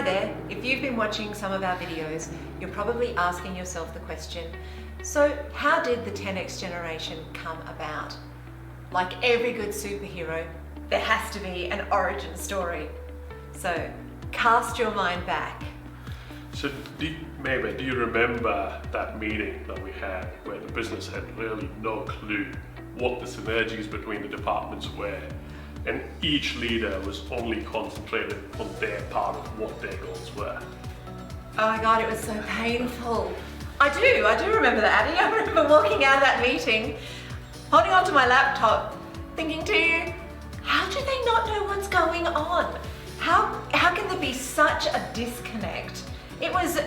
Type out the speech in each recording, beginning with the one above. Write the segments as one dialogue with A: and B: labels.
A: there, if you've been watching some of our videos, you're probably asking yourself the question, so how did the 10X generation come about? Like every good superhero, there has to be an origin story. So cast your mind back.
B: So Mary-Beth, do you remember that meeting that we had where the business had really no clue what the synergies between the departments were, and each leader was only concentrated on their part of what their goals were?
A: Oh my God, it was so painful. I do remember that, Ady. I remember walking out of that meeting, holding onto my laptop, thinking to you, how do they not know what's going on? How can there be such a disconnect? It was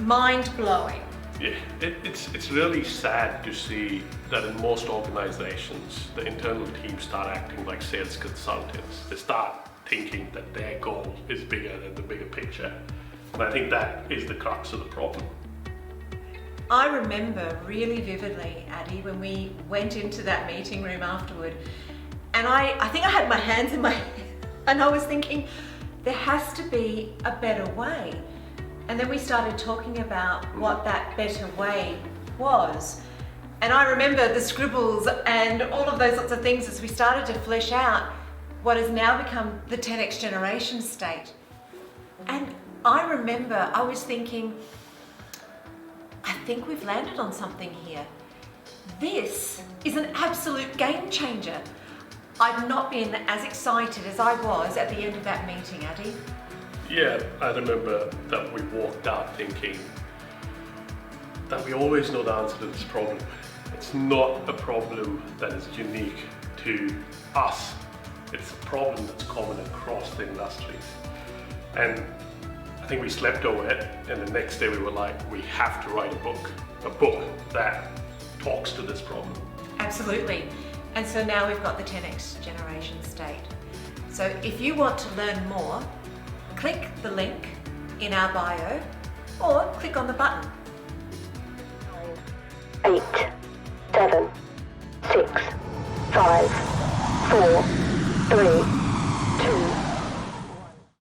A: mind-blowing.
B: Yeah, it's really sad to see that in most organizations, the internal teams start acting like sales consultants. They start thinking that their goal is bigger than the bigger picture. And I think that is the crux of the problem.
A: I remember really vividly, Ady, when we went into that meeting room afterward, and I think I had my hands in my head, and I was thinking, there has to be a better way. And then we started talking about what that better way was. And I remember the scribbles and all of those sorts of things as we started to flesh out what has now become the 10X generation state. And I remember I was thinking, I think we've landed on something here. This is an absolute game changer. I've not been as excited as I was at the end of that meeting, Ady.
B: Yeah, I remember that we walked out thinking that we always know the answer to this problem. It's not a problem that is unique to us. It's a problem that's common across the industries. And I think we slept over it, and the next day we were like, we have to write a book that talks to this problem.
A: Absolutely. And so now we've got the 10X generation state. So if you want to learn more, click the link in our bio or click on the button.
C: 9, 8,